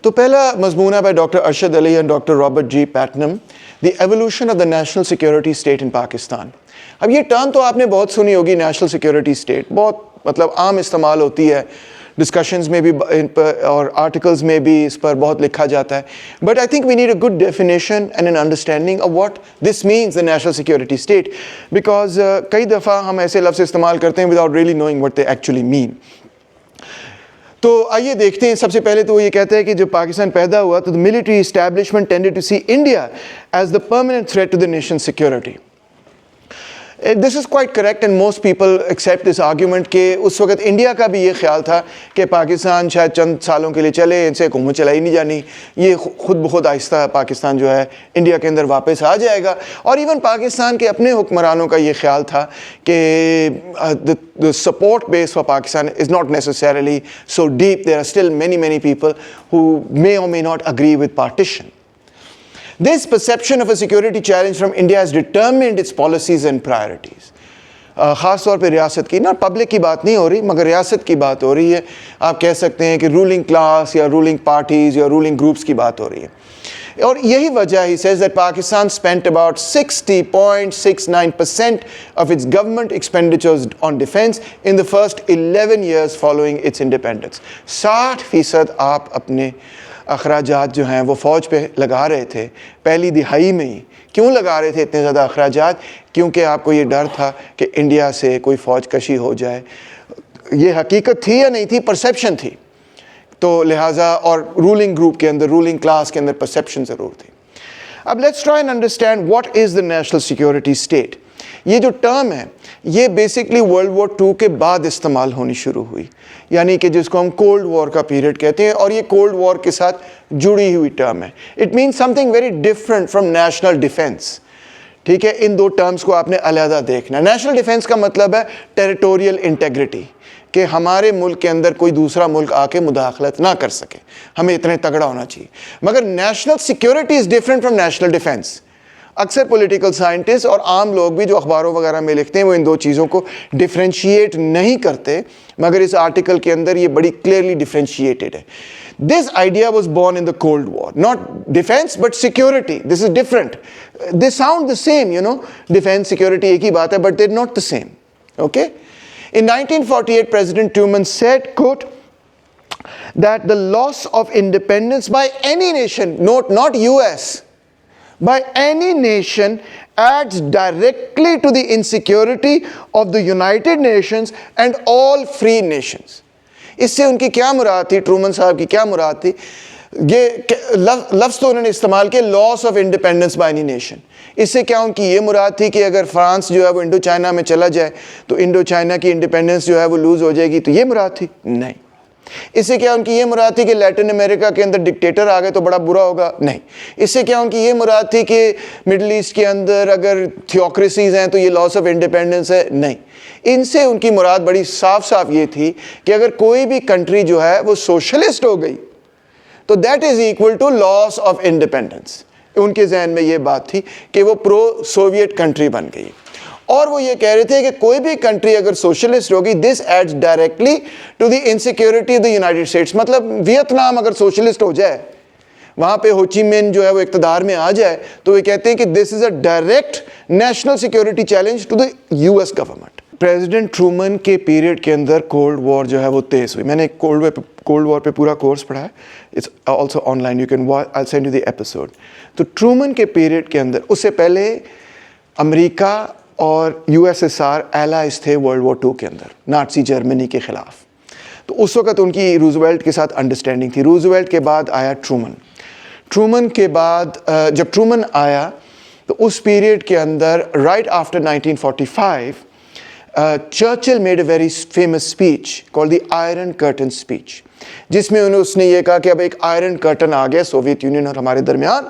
تو پہلا مضمون ہے by doctor Arshad Ali and doctor Robert G Putnam, the evolution of the national security state in Pakistan. اب یہ ٹرم تو آپ نے بہت سنی ہوگی، نیشنل سیکورٹی اسٹیٹ، بہت مطلب عام استعمال ہوتی ہے، ڈسکشنز میں بھی اور آرٹیکلز میں بھی اس پر بہت لکھا جاتا ہے. But I think we need a good definition and an understanding of what this means the national security state, because کئی دفعہ ہم ایسے لفظ استعمال کرتے ہیں without really knowing what they actually mean. تو آئیے دیکھتے ہیں. سب سے پہلے تو وہ یہ کہتا ہے کہ جب پاکستان پیدا ہوا تو military establishment tended to see India as the permanent threat to the nation security. This is quite correct and most people accept this argument کہ اس وقت انڈیا کا بھی یہ خیال تھا کہ پاکستان شاید چند سالوں کے لیے چلے، ان سے حکومت چلائی نہیں جانی، یہ خود بخود آہستہ پاکستان جو ہے انڈیا کے اندر واپس آ جائے گا. اور ایون پاکستان کے اپنے حکمرانوں کا یہ خیال تھا کہ the support base for Pakistan is not necessarily so deep. There are still many people who may or may not agree with partition. This perception of a security challenge from India has determined its policies and priorities. خاص طور پہ ریاست کی، نہ public کی بات نہیں ہو رہی مگر ریاست کی بات ہو رہی ہے. آپ کہہ سکتے ہیں کہ رولنگ کلاس یا رولنگ پارٹیز یا رولنگ گروپس کی بات ہو رہی ہے. اور یہی وجہ ہی says that Pakistan spent about 60.69% of its government expenditures on defense in the first 11 years following its independence. 60% آپ اپنے اخراجات جو ہیں وہ فوج پہ لگا رہے تھے پہلی دہائی میں ہی. کیوں لگا رہے تھے اتنے زیادہ اخراجات؟ کیونکہ آپ کو یہ ڈر تھا کہ انڈیا سے کوئی فوج کشی ہو جائے. یہ حقیقت تھی یا نہیں تھی؟ پرسیپشن تھی. تو لہٰذا اور رولنگ گروپ کے اندر، رولنگ کلاس کے اندر پرسیپشن ضرور تھی. اب let's try and understand what is the national security state. یہ جو ٹرم ہے یہ بیسکلی ورلڈ وار 2 کے بعد استعمال ہونی شروع ہوئی، یعنی کہ جس کو ہم کولڈ وار کا پیریڈ کہتے ہیں، اور یہ کولڈ وار کے ساتھ جڑی ہوئی ٹرم ہے. It means some thing very different from national defence. ٹھیک ہے، ان دو ٹرمز کو آپ نے علیحدہ دیکھنا. نیشنل ڈیفینس کا مطلب ہے ٹیریٹوریل انٹیگریٹی، کہ ہمارے ملک کے اندر کوئی دوسرا ملک آ کے مداخلت نہ کر سکے، ہمیں اتنے تگڑا ہونا چاہیے. مگر national security is different from national defence. اکثر پولیٹیکل سائنٹسٹ اور عام لوگ بھی جو اخباروں وغیرہ میں لکھتے ہیں وہ ان دو چیزوں کو ڈفرینشیٹ نہیں کرتے، مگر اس آرٹیکل کے اندر یہ بڑی کلیئرلی ڈفرینشیٹڈ ہے. This idea was born in the Cold War. Not defense, but security. This is different. They sound the same, you know. Defense, security, ایک ہی بات ہے, but they're not the same. Okay? In 1948, President Truman said, quote, that the loss of independence by any nation, note, not US, by any nation adds directly to the insecurity of the United Nations and all free nations. اس سے ان کی کیا مراد تھی؟ Truman صاحب کی کیا مراد تھی؟ یہ لفظ تو انہوں نے استعمال کیا، loss of independence by any nation. اس سے کیا ان کی یہ مراد تھی کہ اگر فرانس جو ہے وہ انڈو چائنا میں چلا جائے تو انڈو چائنا کی انڈیپینڈنس جو ہے وہ لوز ہو جائے گی؟ تو یہ مراد تھی؟ نہیں. اس سے کیا ان کی یہ مراد تھی کہ لیٹن امریکہ کے اندر ڈکٹیٹر آ گئے تو بڑا برا ہوگا؟ نہیں. اس سے کیا ان کی یہ مراد تھی کہ مڈل ایسٹ کے اندر اگر تھیوکریسیز ہیں تو یہ لاس آف انڈیپینڈنس ہے؟ نہیں. ان سے ان کی مراد بڑی صاف صاف یہ تھی کہ اگر کوئی بھی کنٹری جو ہے وہ سوشلسٹ ہو گئی تو that is equal to loss of independence. ان کے ذہن میں یہ بات تھی کہ وہ پرو سوویٹ کنٹری بن گئی. اور وہ یہ کہہ رہے تھے کہ کوئی بھی کنٹری اگر سوشلسٹ ہوگی this adds directly to the insecurity of the United States. مطلب ویتنام اگر سوشلسٹ ہو جائے، وہاں پہ ہوچی مین جو ہے وہ اقتدار میں آ جائے، تو وہ کہتے ہیں کہ this is a direct national security challenge to the US government. President Truman کے پیریڈ کے اندر کولڈ وار جو ہے وہ تیز ہوئی. میں نے کولڈ وار پہ پورا کورس پڑھا ہے، it's also online, you can watch, I send you the episode. تو ٹرومن کے پیریڈ کے اندر، اس سے پہلے امریکہ اور USSR ایلائز تھے ورلڈ وار 2 کے اندر نازی جرمنی کے خلاف. تو اس وقت ان کی روزویلٹ کے ساتھ انڈرسٹینڈنگ تھی. روزویلٹ کے بعد آیا ٹرومن. ٹرومن کے بعد جب ٹرومن آیا تو اس پیریڈ کے اندر right after 1945 Churchill made a very famous speech call the iron curtain speech, جس میں اس نے یہ کہا کہ اب ایک آئرن کرٹن آ گیا سوویت یونین اور ہمارے درمیان،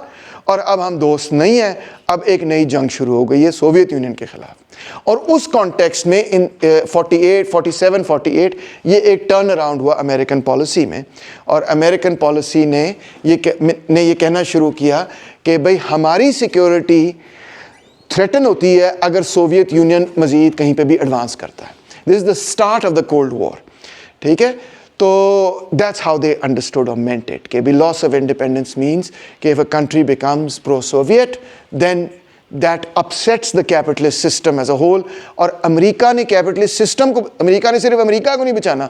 اور اب ہم دوست نہیں ہیں، اب ایک نئی جنگ شروع ہو گئی ہے سوویت یونین کے خلاف. اور اس کانٹیکسٹ میں ان 47-48 یہ ایک ٹرن اراؤنڈ ہوا امریکن پالیسی میں، اور امریکن پالیسی نے یہ کہنا شروع کیا کہ بھئی ہماری سیکیورٹی تھریٹن ہوتی ہے اگر سوویت یونین مزید کہیں پہ بھی ایڈوانس کرتا ہے. This is the start of the cold war. ٹھیک ہے. تو that's how they understood or meant it کہ loss of independence means کہ if a country becomes pro-Soviet then that upsets the capitalist system as a whole. اور امریکہ نے capitalist system کو, امریکہ نے صرف امریکہ کو نہیں بچانا,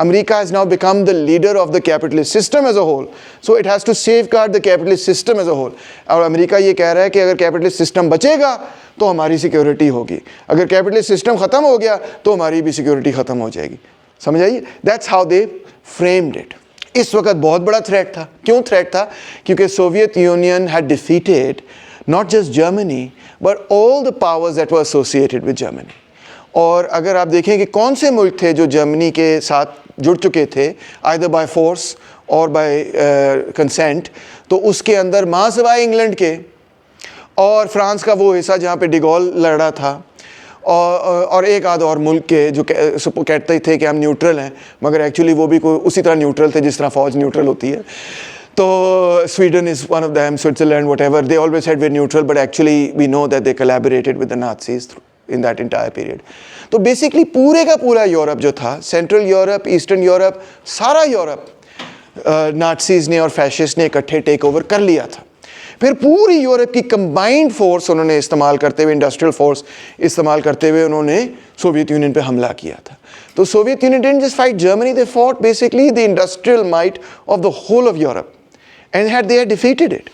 امریکہ has now become the leader of the capitalist system as a whole, so it has to safeguard the capitalist system as a whole. اور امریکہ یہ کہہ رہا ہے کہ اگر capitalist system بچے گا تو ہماری سیکیورٹی ہوگی, اگر capitalist system ختم ہو گیا تو ہماری بھی سیکیورٹی ختم ہو جائے گی. سمجھ آئیے, that's how they framed it. اس وقت بہت بڑا تھریٹ تھا. کیوں تھریٹ تھا؟ کیونکہ Soviet union had defeated not just Germany but all the powers that were associated with Germany. اور اگر آپ دیکھیں کہ کون سے ملک تھے جو جرمنی کے ساتھ جڑ چکے تھے either by force or by consent, تو اس کے اندر ماں سوائے انگلینڈ کے اور فرانس کا وہ حصہ جہاں پہ ڈیگول لڑ رہا تھا, اور ایک آدھ اور ملک کے جو کہتے تھے کہ ہم نیوٹرل ہیں, مگر ایکچولی وہ بھی کوئی اسی طرح نیوٹرل تھے جس طرح فوج نیوٹرل ہوتی ہے. تو Sweden is one of them, Switzerland, whatever, they always said we're neutral, but actually we know that they collaborated with the Nazis in that entire period. تو بیسکلی پورے کا پورا یورپ جو تھا, سینٹرل یورپ, ایسٹرن یورپ, سارا Europe نازیز نے اور fascist نے اکٹھے ٹیک اوور کر لیا تھا. پھر پوری یورپ کی کمبائنڈ فورس انہوں نے استعمال کرتے ہوئے, انڈسٹریل فورس استعمال کرتے ہوئے انہوں نے سوویت یونین پہ حملہ کیا تھا. تو Soviet union didn't just fight Germany, they fought basically the industrial might of the whole of Europe, and they had defeated it.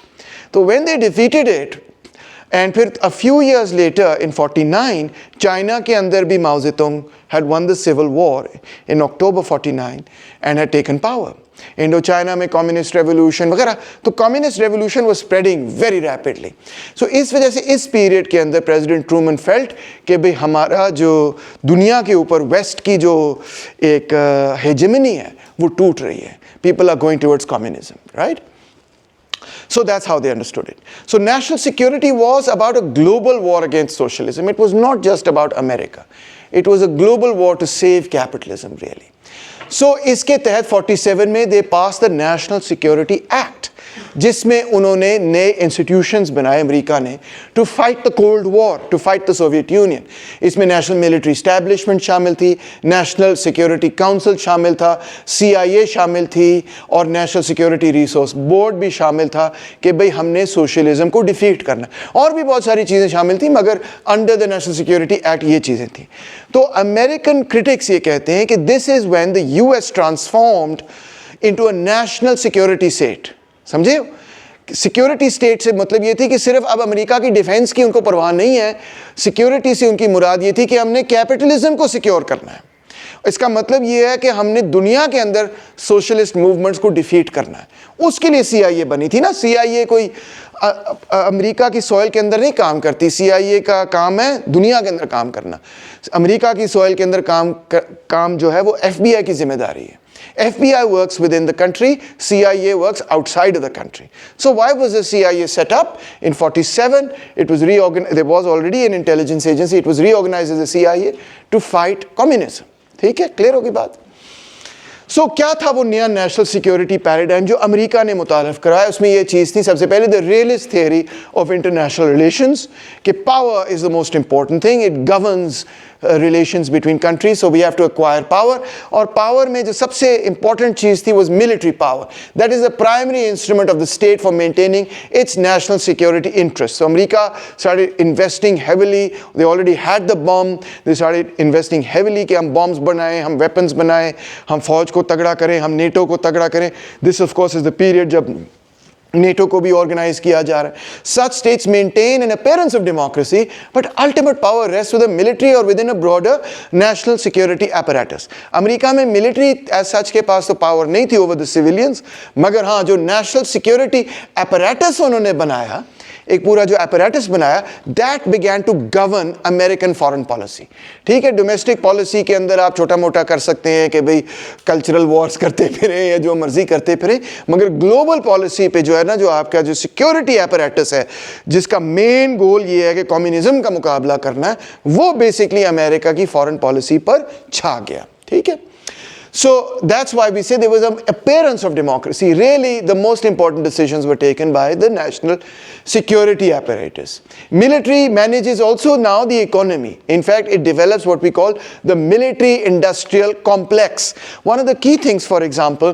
So when they defeated it, and pھر a few years later in 49 China کے اندر بھی Mao Zedong had won the civil war in October 49 and had taken power. Indochina میں communist revolution وغیرہ, تو communist revolution was spreading very rapidly. So اس وجہ سے اس period کے اندر president Truman felt کہ بھئی ہمارا جو دنیا کے اوپر ویسٹ کی جو ایک ہیجمنی ہے وہ ٹوٹ رہی ہے, people are going towards communism, right. So that's how they understood it. So national security was about a global war against socialism. It was not just about America. It was a global war to save capitalism really. So اس کے تحت 47 میں they passed the National Security Act, جس میں انہوں نے نئے institutions بنائے امریکہ نے to fight the Cold War, to fight the Soviet Union. اس میں نیشنل ملٹری اسٹیبلشمنٹ شامل تھی, نیشنل سیکیورٹی کاؤنسل شامل تھا, CIA شامل تھی, اور نیشنل سیکیورٹی ریسورس بورڈ بھی شامل تھا کہ بھئی ہم نے سوشلزم کو ڈیفیٹ کرنا. اور بھی بہت ساری چیزیں شامل تھیں, مگر under the national security act یہ چیزیں تھیں. تو امریکن کرٹکس یہ کہتے ہیں کہ this is when the US transformed into a national security state. سمجھے؟ سیکیورٹی اسٹیٹ سے مطلب یہ تھی کہ صرف اب امریکہ کی ڈیفینس کی ان کو پرواہ نہیں ہے, سیکیورٹی سے ان کی مراد یہ تھی کہ ہم نے کیپٹلزم کو سیکیور کرنا ہے. اس کا مطلب یہ ہے کہ ہم نے دنیا کے اندر سوشلسٹ موومنٹس کو ڈیفیٹ کرنا ہے. اس کے لیے CIA بنی تھی نا. CIA کوئی امریکہ کی سوئل کے اندر نہیں کام کرتی, CIA کا کام ہے دنیا کے اندر کام کرنا. امریکہ کی سوئل کے اندر کام جو ہے وہ FBI کی ذمہ داری ہے. FBI works within the country, CIA works outside of the country. So why was the CIA set up? In 47, it was reorganized. There was already an intelligence agency. It was reorganized as the CIA to fight communism. ٹھیک ہے, clear ہوگی بات. سو کیا تھا وہ نیا national security paradigm جو امریکہ نے متعارف کرایا؟ اس میں یہ چیز تھی سب سے پہلے the realist theory of international relations, کہ power is the most important thing, it governs relations between countries, so we have to acquire power. اور پاور میں جو سب سے امپورٹنٹ چیز تھی was military power. That is the primary instrument of the state for maintaining its national security interests. So America started investing heavily. They already had the bomb. They started investing heavily کہ ہم bombs بنائیں, ہم weapons بنائیں, ہم فوج کو تگڑا کریں, ہم نیٹو کو تگڑا کریں. This of course is the period جب نیٹو کو بھی آرگنائز کیا جا رہا ہے. Such states maintain an appearance of democracy, but ultimate power rests with the military or within a broader national security apparatus. امریکہ میں military as such کے پاس تو پاور نہیں تھی over the civilians, مگر ہاں جو national security apparatus انہوں نے بنایا, ایک پورا جو apparatus بنایا, that began to govern American foreign policy. ٹھیک ہے, ڈومیسٹک پالیسی کے اندر آپ چھوٹا موٹا کر سکتے ہیں کہ بھئی کلچرل وارز کرتے پھریں یا جو مرضی کرتے پھریں, مگر گلوبل پالیسی پہ جو ہے نا, جو آپ کا جو سیکیورٹی apparatus ہے جس کا مین گول یہ ہے کہ کمیونزم کا مقابلہ کرنا ہے, وہ بیسکلی امریکہ کی فارن پالیسی پر چھا گیا. ٹھیک ہے. So that's why we say there was an appearance of democracy. Really, the most important decisions were taken by the national security apparatus. Military manages also now the economy. In fact, it develops what we call the military industrial complex. One of the key things, for example,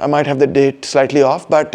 I might have the date slightly off, but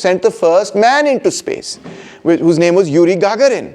sent the first man into space, whose name was Yuri Gagarin.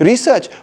research.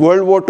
World War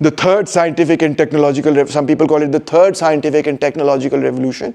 the third scientific and technological, some people call it the third scientific and technological revolution.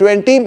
20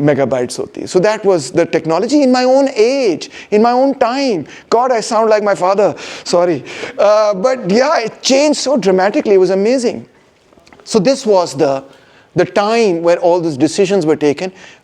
megabytes hoti. So that was the technology in my own age, in my own time. God, I sound like my father, sorry. But yeah, it changed so dramatically, it was amazing. So this was the time where all those decisions were taken,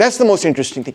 That's the most interesting thing.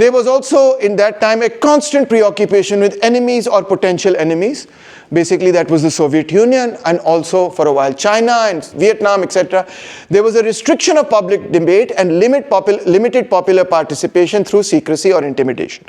There was also in that time a constant preoccupation with enemies or potential enemies. Basically that was the Soviet Union and also for a while China and Vietnam, etc. There was a restriction of public debate and limited popular participation through secrecy or intimidation.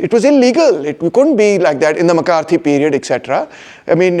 It was illegal. It couldn't be like that in the McCarthy period, etc. I mean,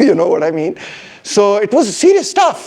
You know what I mean? So it was serious stuff.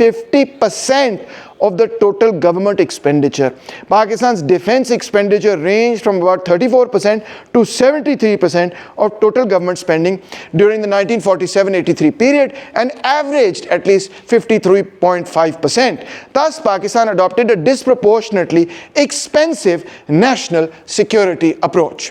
50% of the total government expenditure. Pakistan's defense expenditure ranged from about 34% to 73% of total government spending during the 1947-83 period and averaged at least 53.5%. Thus, Pakistan adopted a disproportionately expensive national security approach.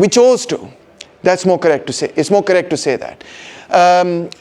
we chose to, that's more correct to say, it's more correct to say that.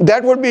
that would be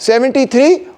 73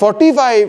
45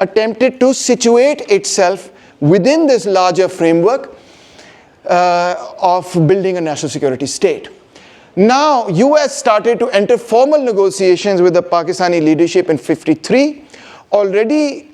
attempted to situate itself within this larger framework of building a national security state. Now, US started to enter formal negotiations with the Pakistani leadership in 53. Already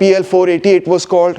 PL 480 it was called,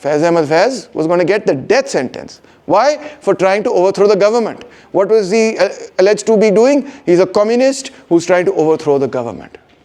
Faiz Ahmad Faiz was going to get the death sentence. Why? For trying to overthrow the government. What was he alleged to be doing? He's a communist who's trying to overthrow the government.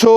So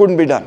couldn't be done।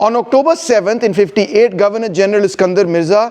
on October 7th in 58, Governor General Iskandar Mirza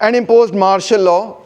and imposed martial law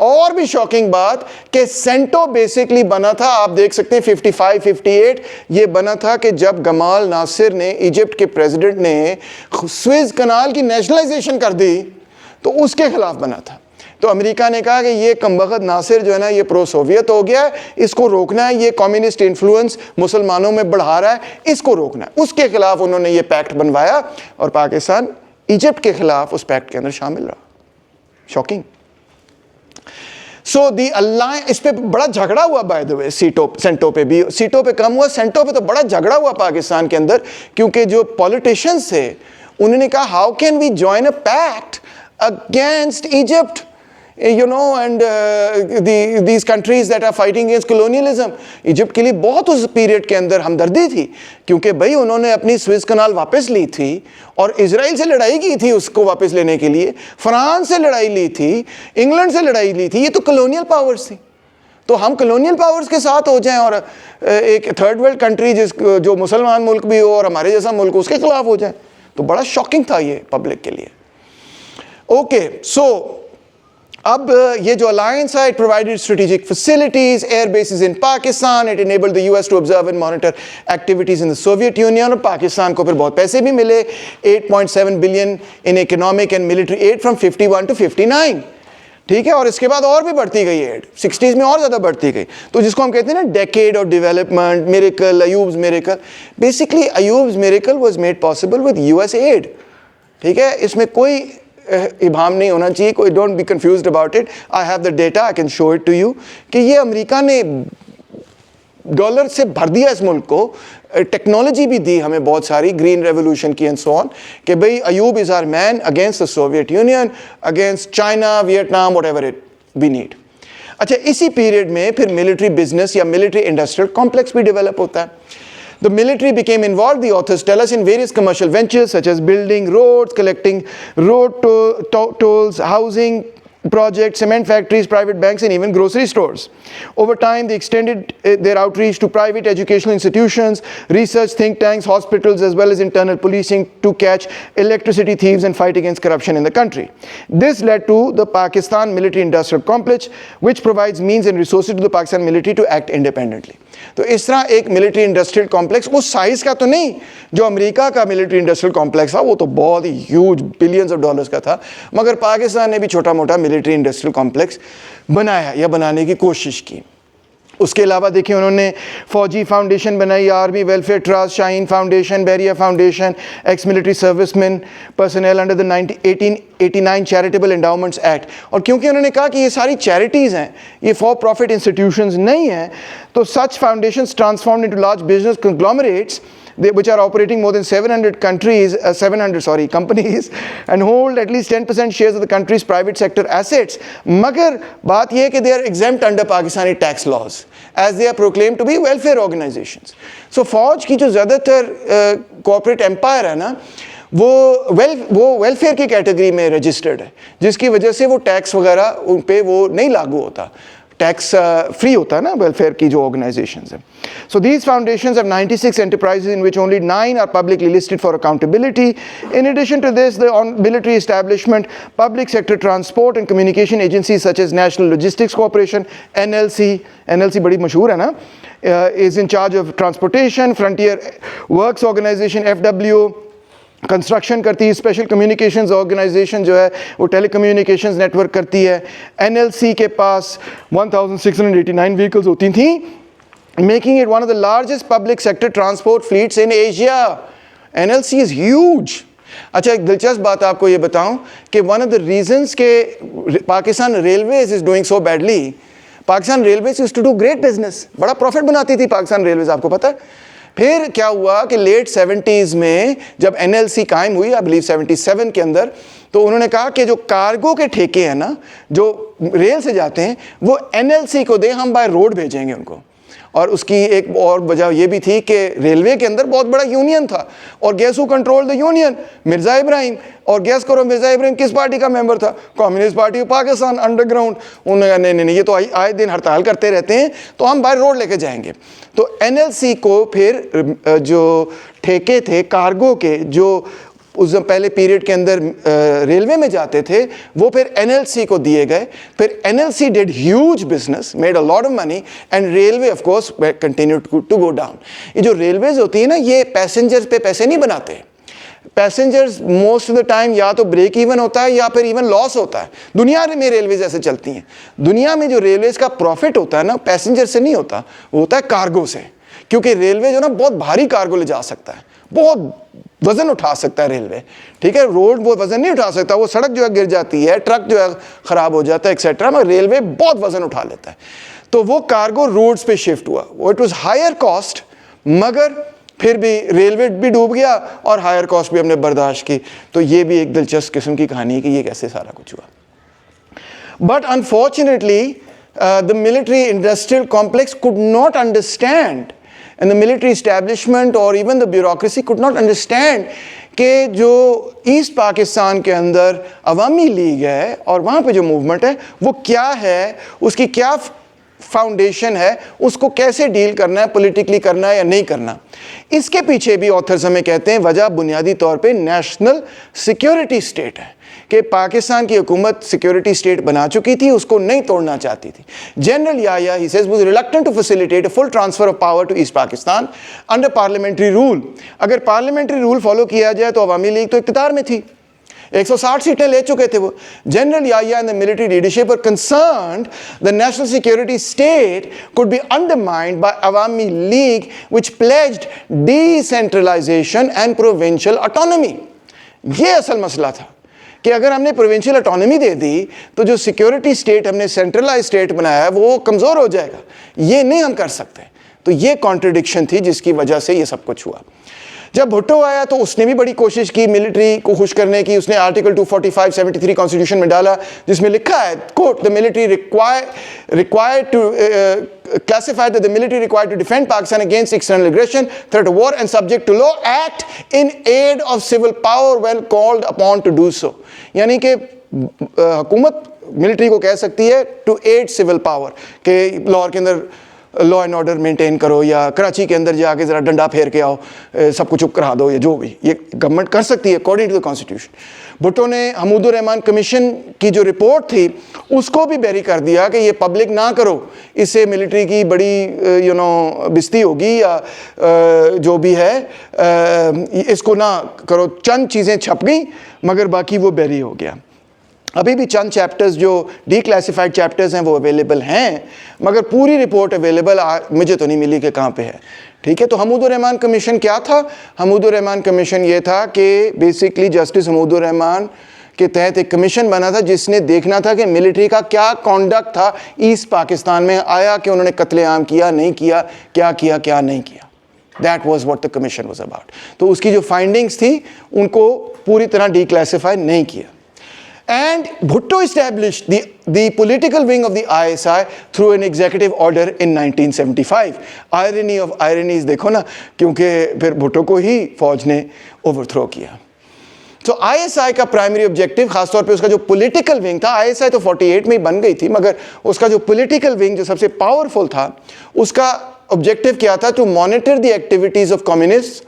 اور بھی shocking بات کہ سینٹو basically بنا تھا, آپ دیکھ سکتے ہیں 55-58 یہ بنا تھا کہ جب گمال ناصر نے, ایجپٹ کے پریزیڈنٹ نے سوئز کنال کی نیشنلائزیشن کر دی تو اس کے خلاف بنا تھا. تو امریکہ نے کہا کہ یہ کمبخت ناصر جو ہے نا یہ پرو سوویت ہو گیا ہے, اس کو روکنا ہے, یہ کمیونسٹ انفلوئنس مسلمانوں میں بڑھا رہا ہے, اس کو روکنا ہے. اس کے خلاف انہوں نے یہ پیکٹ بنوایا اور پاکستان ایجپٹ کے خلاف اس پیکٹ کے اندر شامل رہا. شاکنگ. سو دی الائنس, اس پہ بڑا جھگڑا ہوا بائی دا وے, سینٹو پہ بھی, سیٹوں پہ کم ہوا, سینٹو پہ تو بڑا جھگڑا ہوا پاکستان کے اندر, کیونکہ جو پولیٹیشنز تھے انہوں نے کہا how can we join a pact against Egypt, you know, and these countries that are fighting against colonialism. Egypt کے لیے بہت اس پیریڈ کے اندر ہمدردی تھی, کیونکہ بھائی انہوں نے اپنی سوئز کنال واپس لی تھی اور اسرائیل سے لڑائی کی تھی اس کو واپس لینے کے لیے, فرانس سے لڑائی لی تھی, انگلینڈ سے لڑائی لی تھی, یہ تو کلونیل پاورز تھی. تو ہم کلونیل پاورز کے ساتھ ہو جائیں اور ایک تھرڈ ورلڈ کنٹری جو مسلمان ملک بھی ہو اور ہمارے جیسا ملک اس کے خلاف ہو جائیں, تو بڑا شاکنگ تھا یہ پبلک کے لیے. اوکے, سو اب یہ جو alliance ہے, it provided strategic facilities, air bases in Pakistan, it enabled the US to observe and monitor activities in the Soviet Union, اور پاکستان کو پھر بہت پیسے بھی ملے, 8.7 billion in economic and military aid from 51 to 59. ٹھیک ہے, اور اس کے بعد اور بھی بڑھتی گئی ایڈ, 60s میں اور زیادہ بڑھتی گئی. تو جس کو ہم کہتے ہیں نا decade of development, miracle, Ayub's miracle, basically Ayub's miracle was made possible with US aid. ٹھیک ہے, اس میں کوئی ابہام نہیں ہونا چاہیے, کوئی don't be confused about it. I have the data, I can show it to you کہ یہ امریکہ نے ڈالر سے بھر دیا اس ملک کو, ٹیکنالوجی بھی دی ہمیں بہت ساری, گرین ریولوشن کی اینڈ سو آن, کہ بھئی Ayub is our man against the Soviet Union, against China, Vietnam, whatever it we need. اچھا, اسی پیریڈ میں پھر ملٹری بزنس یا ملٹری انڈسٹریل کمپلیکس بھی ڈیولپ ہوتا ہے. The military became involved, the authors tell us, in various commercial ventures such as building roads, collecting road tolls, housing projects, cement factories, private banks, and even grocery stores. Over time, they extended their outreach to private educational institutions, research think tanks, hospitals, as well as internal policing to catch electricity thieves and fight against corruption in the country. This led to the Pakistan military industrial complex, which provides means and resources to the Pakistan military to act independently. تو اس طرح ایک military industrial complex, اس size کا تو نہیں جو امریکہ کا military industrial complex تھا, وہ تو بہت ہی ہیوج بلینز آف ڈالرز کا تھا, مگر پاکستان نے بھی چھوٹا موٹا ملٹری انڈسٹریل کمپلیکس بنایا یا بنانے کی کوشش کی. اس کے علاوہ دیکھیں انہوں نے فوجی فاؤنڈیشن بنائی, army welfare trust, Shaheen foundation, Bahria foundation, ex military service man personnel under the 1889 charitable endowments act. اور کیونکہ انہوں نے کہا کہ یہ ساری چیریٹیز ہیں, یہ فار پروفٹ انسٹیٹیوشنز نہیں ہیں, تو such foundations transformed into large business conglomerates which are operating more than 700 companies and hold at least 10% shares of the country's private sector assets. مگر بات یہ ہے کہ they are exempt under Pakistani tax laws as they are proclaimed to be welfare organizations. So فوج کی جو زیادہ تر corporate empire ہے نا, وہ ویلفیئر کی کیٹیگری میں رجسٹرڈ ہے, جس کی وجہ سے وہ ٹیکس وغیرہ ان پہ وہ نہیں لاگو ہوتا, ٹیکس فری ہوتا ہے نا ویلفیئر کی جو آرگنائزیشنز ہیں. So these foundations have 96 enterprises in which only 9 are publicly listed for accountability. In addition to this, the military establishment, public sector transport and communication agencies such as National Logistics Corporation, NLC بڑی مشہور ہے نا, is in charge of transportation, Frontier Works Organization, FW, construction کرتی ہے, special communications organization جو ہے وہ ٹیلی communications net work کرتی ہے. NLC کے پاس 1689 وہیکلز ہوتی تھیں, making it one of the largest public sector transport flats in Asia. NLC is huge. اچھا, ایک دلچسپ بات آپ کو یہ بتاؤں کہ ون آف دا ریزنس کہ Pakistan Railways is doing so badly, Pakistan Railways used to do great business, بڑا پروفٹ بناتی تھی پاکستان ریلویز, آپ کو پتہ ہے. پھر کیا ہوا کہ لیٹ 70s میں جب NLC قائم ہوئی, آئی بلیو 77 کے اندر, تو انہوں نے کہا کہ جو کارگو کے ٹھیکے ہیں نا جو ریل سے جاتے ہیں وہ NLC کو دیں, ہم بائی روڈ بھیجیں گے ان کو. اور اس کی ایک اور وجہ یہ بھی تھی کہ ریلوے کے اندر بہت بڑا یونین تھا, اور guess who control the union, Mirza Ibrahim. اور گیس کرو مرزا ابراہیم کس پارٹی کا ممبر تھا, communist party of Pakistan, under ground. انہوں نے کہا نہیں یہ تو آئے دن ہڑتال کرتے رہتے ہیں, تو ہم بائی روڈ لے کے جائیں گے. تو NLC کو پھر جو ٹھیکے تھے کارگو کے, جو اس پہلے پیریڈ کے اندر ریلوے میں جاتے تھے وہ پھر NLC کو دیے گئے. پھر NLC did huge business, made a lot of money, and railway of course continued to go down. یہ جو ریلویز ہوتی ہیں نا, یہ پیسنجر پہ پیسے نہیں بناتے. Passengers most of the time یا تو بریک ایون ہوتا ہے یا پھر ایون لاس ہوتا ہے. دنیا میں ریلویز ایسے چلتی ہیں. دنیا میں جو ریلویز کا پروفٹ ہوتا ہے نا, پیسنجر سے نہیں ہوتا, وہ ہوتا ہے کارگو سے. کیونکہ ریلوے جو نا بہت بھاری کارگو لے جا سکتا ہے, بہت وزن اٹھا سکتا ہے ریلوے. ٹھیک ہے, روڈ وہ وزن نہیں اٹھا سکتا, وہ سڑک جو ہے گر جاتی ہے, ٹرک جو ہے خراب ہو جاتا ہے ایکسیٹرا, مگر ریلوے بہت وزن اٹھا لیتا ہے. تو وہ کارگو روڈز پہ شفٹ ہوا. اٹ واز ہائر کاسٹ, مگر پھر بھی ریلوے بھی ڈوب گیا اور ہائر کاسٹ بھی ہم نے برداشت کی. تو یہ بھی ایک دلچسپ قسم کی کہانی ہے کہ یہ کیسے سارا کچھ ہوا. But unfortunately the military industrial complex could not understand, and the military establishment or even the bureaucracy could not understand کہ جو ایسٹ پاکستان کے اندر عوامی لیگ ہے اور وہاں پہ جو موومنٹ ہے وہ کیا ہے, اس کی کیا فاؤنڈیشن ہے, اس کو کیسے ڈیل کرنا ہے, پولیٹیکلی کرنا ہے یا نہیں کرنا. اس کے پیچھے بھی آتھرز ہمیں کہتے ہیں وجہ بنیادی طور پہ نیشنل سیکیورٹی اسٹیٹ ہے, کہ پاکستان کی حکومت سیکیورٹی اسٹیٹ بنا چکی تھی, اس کو نہیں توڑنا چاہتی تھی. General Yahya he says was reluctant to facilitate a full transfer of power to East Pakistan under parliamentary rule. اگر پارلیمنٹری رول فالو کیا جائے تو عوامی لیگ تو اقتدار میں تھی, 160 سیٹیں لے چکے تھے وہ. General Yahya and the military leadership were concerned the national security state could be undermined by Awami League which pledged decentralization and provincial autonomy. یہ اصل مسئلہ تھا کہ اگر ہم نے پروونشل اٹانومی دے دی تو جو سیکیورٹی اسٹیٹ ہم نے سینٹرلائز اسٹیٹ بنایا ہے وہ کمزور ہو جائے گا, یہ نہیں ہم کر سکتے. تو یہ کانٹرڈکشن تھی جس کی وجہ سے یہ سب کچھ ہوا. جب بھٹو آیا تو اس نے بھی بڑی کوشش کی ملٹری کو خوش کرنے کی. اس نے آرٹیکل 245 73 کانسٹیٹیوشن میں ڈالا جس میں لکھا ہے کوٹ the military required to classified that the military required to defend Pakistan against external aggression, threat of war and subject to law, act in aid of civil power when called upon to do so. یعنی کہ حکومت military کو کہہ سکتی ہے to add civil power, کہ لاہور کے اندر law and order maintain کرو, یا کراچی کے اندر جا کے ذرا ڈنڈا پھیر کے آؤ, سب کو چپ کرا دو, یا جو بھی یہ گورنمنٹ کر سکتی ہے according to the constitution. Bhutto نے حمود الرحمان کمیشن کی جو رپورٹ تھی اس کو بھی بیری کر دیا کہ یہ پبلک نہ کرو, اس سے ملٹری کی بڑی بستی ہوگی یا جو بھی ہے, اس کو نہ کرو. چند چیزیں چھپ گئیں مگر باقی وہ بیری ہو گیا. ابھی بھی چند چیپٹرز جو ڈی کلاسیفائڈ چیپٹرز ہیں وہ اویلیبل ہیں, مگر پوری رپورٹ اویلیبل مجھے تو نہیں ملی کہ کہاں پہ ہے. ٹھیک ہے, تو حمود الرحمان کمیشن کیا تھا؟ حمود الرحمان کمیشن یہ تھا کہ بیسکلی جسٹس حمود الرحمان کے تحت ایک کمیشن بنا تھا جس نے دیکھنا تھا کہ ملٹری کا کیا کانڈکٹ تھا ایسٹ پاکستان میں, آیا کہ انہوں نے قتل عام کیا نہیں کیا, کیا نہیں کیا. That was what the commission was about. تو اس کی جو فائنڈنگز تھی ان کو پوری طرح ڈی کلاسیفائی نہیں کیا. And Bhutto established the political wing of the ISI through an executive order in 1975. Irony of ironies دیکھو نا, کیونکہ پھر بھٹو کو ہی فوج نے اوور تھرو کیا. تو ISI کا پرائمری آبجیکٹو, خاص طور پہ اس کا جو پولیٹیکل ونگ تھا, ISI تو 48 میں ہی بن گئی تھی, مگر اس کا جو پولیٹیکل ونگ جو سب سے پاورفل تھا اس کا آبجیکٹو کیا تھا؟ To monitor the activities of communist,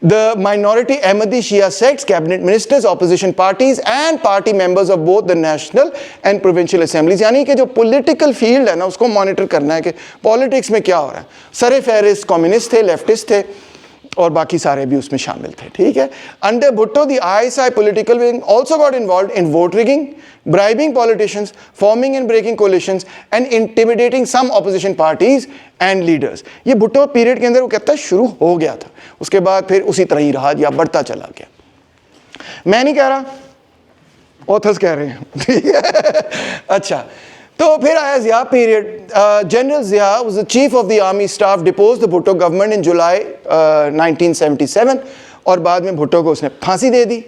the minority Ahmadi Shia sects, cabinet ministers, opposition parties and party members of both the national and provincial assemblies. یعنی کہ جو پولیٹیکل فیلڈ ہے نا اس کو مانیٹر کرنا ہے کہ پالیٹکس میں کیا ہو رہا ہے. سر فہرست کمیونسٹ تھے, لیفٹسٹ تھے, اور باقی سارے بھی اس میں شامل تھے. ٹھیک ہے. Under Bhutto, the ISI political wing also got involved in vote rigging, bribing politicians, forming and breaking coalitions and intimidating some opposition parties and leaders. یہ بھٹو پیریڈ کے اندر وہ کہتا ہے شروع ہو گیا تھا, اس کے بعد پھر اسی طرح ہی رہا یا بڑھتا چلا گیا. میں نہیں کہہ رہا, آتھرز کہہ رہے ہیں. ٹھیک ہے. اچھا, تو پھر آیا Zia period. General Zia was the chief of the army staff, deposed the Bhutto government in July 1977, اور بعد میں بھٹو کو اس نے پھانسی دے دی.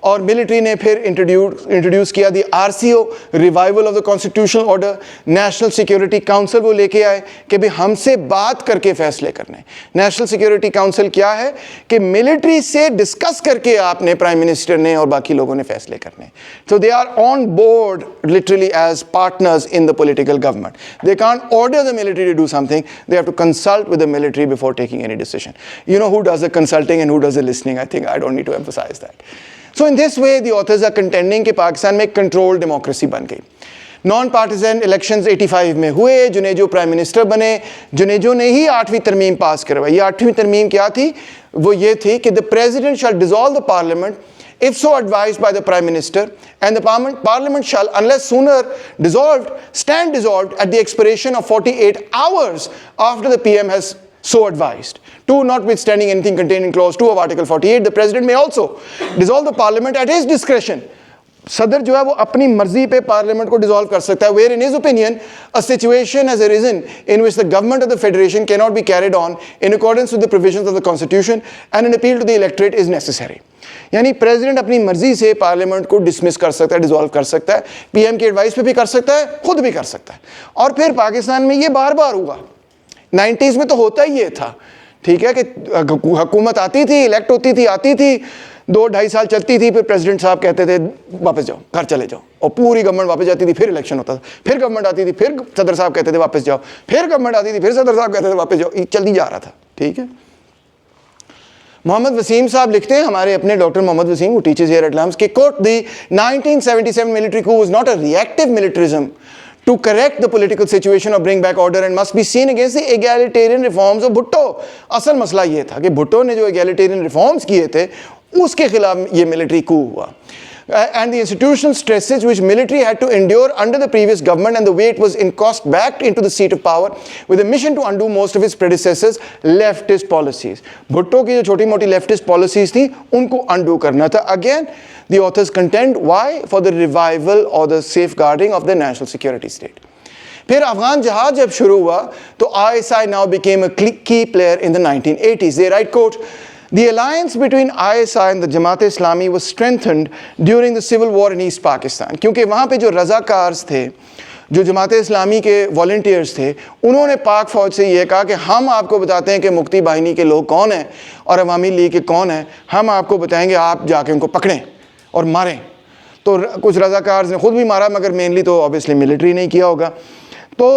اور ملٹری نے پھر انٹروڈیوس کیا دی RCO, revival of the constitutional order. National security council وہ لے کے آئے کہ بھی ہم سے بات کر کے فیصلے کرنے. نیشنل سیکیورٹی کاؤنسل کیا ہے کہ ملٹری سے ڈسکس کر کے آپ نے پرائم منسٹر نے اور باقی لوگوں نے فیصلے کرنے. So they are on board literally as partners in the political government. They can't order the military to do something. They have to consult with the military before taking any decision. You know who does the consulting and who does the listening? I think I don't need to emphasize that. So in this way, the authors are contending کہ پاکستان میں controlled democracy بن گئی. Naan partisan elections 85 میں ہوئے. Junejo prime minister بنے. جنیجو نے ہی 8ویں ترمیم پاس کروائی. یہ 8ویں ترمیم کیا تھی؟ وہ یہ تھی کہ the president shall dissolve the parliament if so advised by the prime minister, and the parliament shall, unless sooner dissolved, stand dissolved at the expiration of 48 hours after the PM has so advised. 2, notwithstanding anything contained in clause 2 of article 48, the president may also dissolve the parliament at his discretion. صدر جو ہے وہ اپنی مرضی پہ parliament کو dissolve کر سکتا ہے. where in his opinion a situation has arisen in which the government of the federation cannot be carried on in accordance with the provisions of the constitution and an appeal to the electorate is necessary. یعنی president اپنی مرضی سے parliament کو dismiss کر سکتا ہے, dissolve کر سکتا ہے, پی ایم کی ایڈوائس پہ بھی کر سکتا ہے, خود بھی کر سکتا ہے. اور پھر پاکستان میں یہ بار بار ہوا. 90s میں تو ہوتا ہی یہ تھا, ٹھیک ہے, کہ حکومت آتی تھی, الیکٹ ہوتی تھی, آتی تھی, 2-2.5 سال چلتی تھی, پھر پریزیڈنٹ صاحب کہتے تھے واپس جاؤ, گھر چلے جاؤ, اور پوری گورنمنٹ واپس جاتی تھی, پھر الیکشن ہوتا تھا, پھر گورنمنٹ آتی تھی, پھر صدر صاحب کہتے تھے واپس جاؤ, پھر گورنمنٹ آتی تھی, پھر صدر صاحب کہتے تھے واپس جاؤ, چلتی جا رہا تھا, ٹھیک ہے. محمد وسیم صاحب لکھتے ہیں, ہمارے اپنے doctor Muhammad Waseem, who teaches here at LAMS, کہ quote, the 1977 military coup was not a reactive militarism to correct the political situation or bring back order and must be seen against the egalitarian reforms of Bhutto. اصل مسئلہ یہ تھا کہ بھٹو نے جو egalitarian reforms کیے تھے اس کے خلاف یہ military coup ہوا. And the institutional stresses which military had to endure under the previous government and the way it was encost back into the seat of power with a mission to undo most of its predecessors leftist policies. Bhutto کی جو چھوٹی موٹی leftist policies تھی ان کو undo کرنا تھا. Again, the authors contend why? For the revival or the safeguarding of the national security state. پھر افغان جہاد جب شروع ہوا تو ISI now became a key player in the 1980s. They write, quote, the alliance between ISI and the Jamaat-e-Islami was strengthened during the civil war in East Pakistan. کیونکہ وہاں پہ جو رضاکارز تھے, جو جماعت اسلامی کے والنٹیئرز تھے, انہوں نے پاک فوج سے یہ کہا کہ ہم آپ کو بتاتے ہیں کہ مکتی باہنی کے لوگ کون ہیں اور عوامی لیگ کے کون ہیں, ہم آپ کو بتائیں گے, آپ جا کے ان کو پکڑیں اور ماریں. تو کچھ رضاکارز نے خود بھی مارا, مگر مینلی تو آبویسلی ملٹری نے کیا ہوگا. تو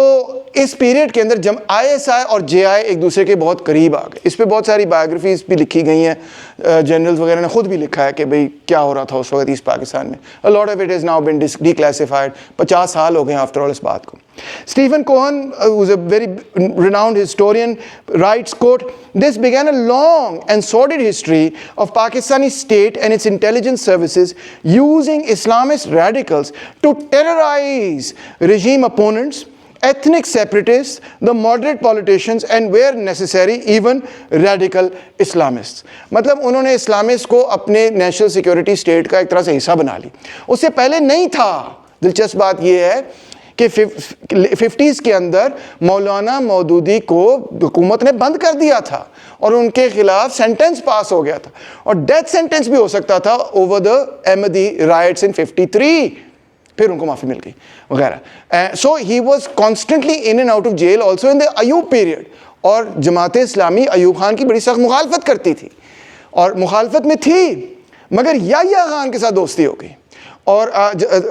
اس پیریڈ کے اندر جب ISI اور JI ایک دوسرے کے بہت قریب آ گئے. اس پہ بہت ساری بایوگرافیز بھی لکھی گئی ہیں, جنرلز وغیرہ نے خود بھی لکھا ہے کہ بھئی کیا ہو رہا تھا اس وقت ایسٹ پاکستان میں. A lot of it has now been declassified. 50 سال ہو گئے آفٹر آل اس بات کو. Stephen Cohen, who's a very renowned historian, writes, quote, this began a long and sordid history of Pakistani state and its intelligence services using Islamist radicals to terrorize regime opponents, ethnic separatists, the moderate politicians, and where necessary even radical Islamists. مطلب انہوں نے Islamist کو اپنے national security state کا ایک طرح سے حصہ بنا لی. اس سے پہلے نہیں تھا. دلچسپ بات یہ ہے کہ 50s کے اندر مولانا مودودی کو حکومت نے بند کر دیا تھا اور ان کے خلاف سینٹنس پاس ہو گیا تھا, اور ڈیتھ سینٹنس بھی ہو سکتا تھا اوور دا احمدی رائٹس ان 53. پھر ان کو معافی مل گئی وغیرہ. So he was constantly in and out of jail also in the Ayub period. اور جماعت اسلامی ایوب خان کی بڑی سخت مخالفت کرتی تھی, اور مخالفت میں تھی, مگر یحییٰ خان کے ساتھ دوستی ہو گئی. اور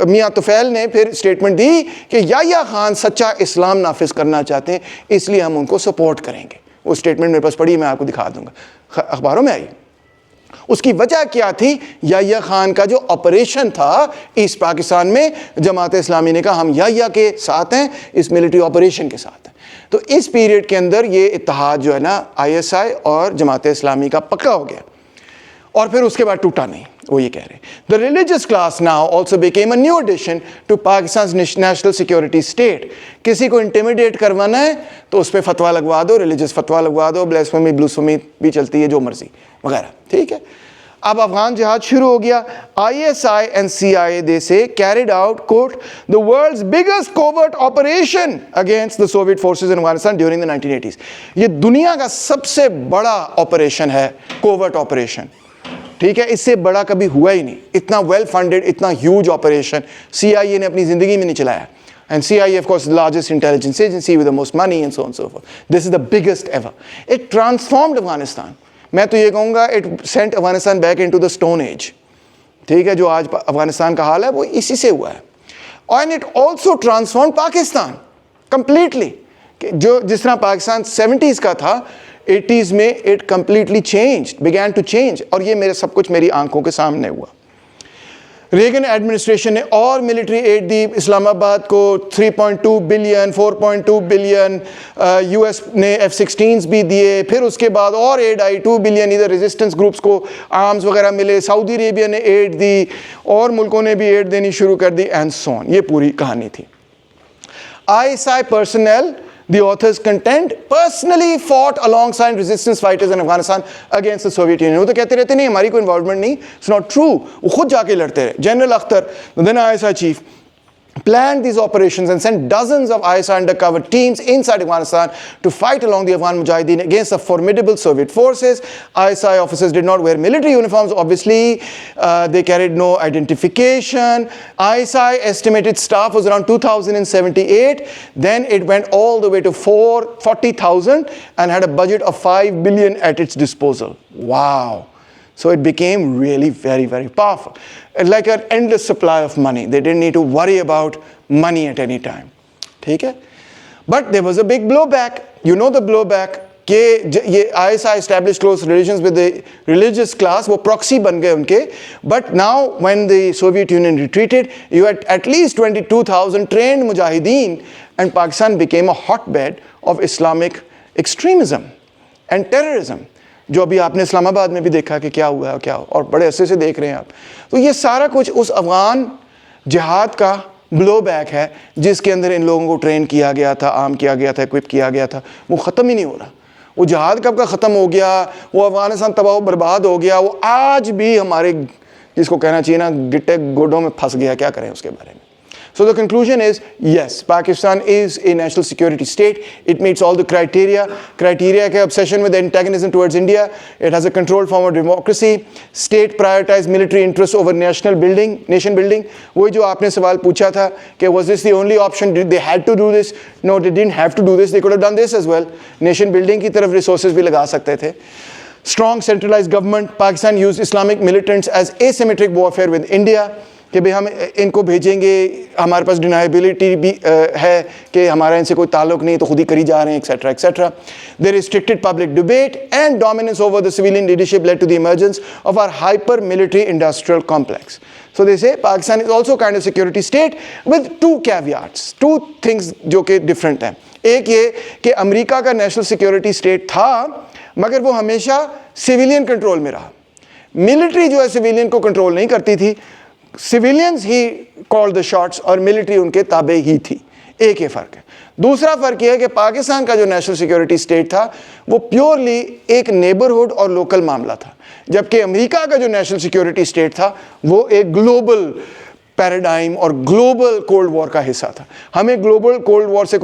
میاں طفیل نے پھر اسٹیٹمنٹ دی کہ یحییٰ خان سچا اسلام نافذ کرنا چاہتے ہیں, اس لیے ہم ان کو سپورٹ کریں گے. وہ اسٹیٹمنٹ میرے پاس پڑھی, میں آپ کو دکھا دوں گا, اخباروں میں آئی. اس کی وجہ کیا تھی؟ یحییٰ خان کا جو آپریشن تھا ایسٹ پاکستان میں, جماعت اسلامی نے کہا ہم یحییٰ کے ساتھ ہیں, اس ملٹری آپریشن کے ساتھ ہیں. تو اس پیریڈ کے اندر یہ اتحاد جو ہے نا ISI اور جماعت اسلامی کا پکا ہو گیا, اور پھر اس کے بعد ٹوٹا نہیں. وہ یہ کہہ رہے ہیں the religious class now also became a new addition to Pakistan's national security state. کسی کو انٹیمیڈیٹ کروانا ہے تو اس پہ فتویٰ لگوا دو, ریلیجس فتویٰ لگوا دو, بلیسفیمی بلوسفیمی بھی چلتی ہے, جو مرضی وغیرہ, ٹھیک ہے. اب افغان جہاد شروع ہو گیا. ISI and CIA they say carried out, quote, the world's biggest covert operation against the Soviet forces in Afghanistan during the 1980s. یہ دنیا کا سب سے بڑا آپریشن ہے, covert operation. ٹھیک ہے, اس سے بڑا کبھی ہوا ہی نہیں. اتنا ویل فنڈیڈ, اتنا ہیوج آپریشن CIA نے اپنی زندگی میں نہیں چلایا. And CIA, of course, the largest intelligence agency with the most money and so on and so forth. This is the biggest ever. It transformed Afghanistan. میں تو یہ کہوں گا it sent Afghanistan back into the stone age. ٹھیک ہے, جو آج افغانستان کا حال ہے وہ اسی سے ہوا ہے. And it also transformed Pakistan completely. جو جس طرح پاکستان 70s کا تھا, 80s میں it completely changed, began to change. اور یہ میرے سب کچھ میری آنکھوں کے سامنے ہوا. ریگن ایڈمنسٹریشن نے اور ملٹری ایڈ دی اسلام آباد کو 3.2 بلین 4.2 بلین, US نے F-16s بھی دیے, پھر اس کے بعد اور ایڈ آئی 2 بلین ادھر ریزسٹنس گروپس کو آرمز وغیرہ ملے, سعودی عربیہ نے ایڈ دی, اور ملکوں نے بھی ایڈ دینی شروع کر دی, اینڈ سو آن. یہ پوری کہانی تھی. ISI personnel, the authors contend, personally fought alongside resistance fighters in Afghanistan against the Soviet Union. وہ تو کہتے رہتے نہیں ہماری کوئی انوالومنٹ نہیں, it's not true. وہ خود جا کے لڑتے رہے. General Akhtar, then ISI chief, planned these operations and sent dozens of ISI undercover teams inside Afghanistan to fight along the Afghan Mujahideen against the formidable Soviet forces. ISI officers did not wear military uniforms, obviously. They carried no identification. ISI estimated staff was around 2,078. Then it went all the way to 40,000 and had a budget of 5 billion at its disposal. Wow. So it became really very, very powerful. Like an endless supply of money. They didn't need to worry about money at any time. ٹھیک ہے. But there was a big blowback. You know the blowback. کہ یہ ISI established close relations with the religious class, وہ proxy بن گئے ان کے. But now when the Soviet Union retreated, you had at least 22,000 trained mujahideen, and Pakistan became a hotbed of Islamic extremism and terrorism. جو ابھی آپ نے اسلام آباد میں بھی دیکھا کہ کیا ہوا ہے, کیا ہو, اور بڑے عرصے سے دیکھ رہے ہیں آپ. تو یہ سارا کچھ اس افغان جہاد کا بلو بیک ہے جس کے اندر ان لوگوں کو ٹرین کیا گیا تھا, عام کیا گیا تھا, اکوپ کیا گیا تھا. وہ ختم ہی نہیں ہو رہا. وہ جہاد کب کا ختم ہو گیا, وہ افغانستان تباہ و برباد ہو گیا, وہ آج بھی ہمارے جس کو کہنا چاہیے نا گٹے گوڈوں میں پھنس گیا. کیا کریں اس کے بارے میں. So the conclusion is, yes, Pakistan is a national security state. It meets all the criteria. Criteria ke obsession with antagonism towards India. It has a controlled form of democracy. State prioritized military interests over nation building. وہی جو آپ نے سوال پوچھا تھا کہ was this the only option? Did they had to do this? No, they didn't have to do this. They could have done this as well. Nation building کی طرف resources بھی لگا سکتے تھے. Strong centralized government. Pakistan used Islamic militants as asymmetric warfare with India. کہ بھئی ہم ان کو بھیجیں گے, ہمارے پاس ڈینائبلٹی بھی ہے کہ ہمارا ان سے کوئی تعلق نہیں تو خود ہی کری جا رہے ہیں, etcetera etcetera. They restricted public debate and dominance over the civilian leadership led to the emergence of our hyper military industrial complex. So they say Pakistan is also kind of security state with two caveats, two things جو کہ different ہیں. ایک یہ کہ امریکہ کا national security state تھا مگر وہ ہمیشہ سویلین کنٹرول میں رہا. ملٹری جو ہے سویلین کو کنٹرول نہیں کرتی تھی, سویلینز ہی کال دا شاٹس اور ملٹری ان کے تابع ہی تھی. ایک یہ فرق ہے. دوسرا فرق یہ ہے کہ پاکستان کا جو نیشنل سیکورٹی اسٹیٹ تھا وہ پیورلی ایک نیبرہڈ اور لوکل معاملہ تھا, جبکہ امریکہ کا جو نیشنل سیکورٹی اسٹیٹ تھا وہ ایک گلوبل پیراڈائم اور گلوبل کولڈ وار کا حصہ تھا. ہمیں گلوبل کولڈ وار سے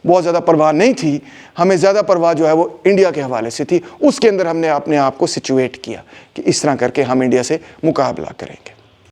بہت زیادہ پرواہ نہیں تھی, ہمیں زیادہ پرواہ جو ہے وہ انڈیا کے حوالے سے تھی. اس کے اندر ہم نے اپنے آپ کو سچویٹ کیا کہ اس طرح کر کے ہم انڈیا سے مقابلہ کریں گے.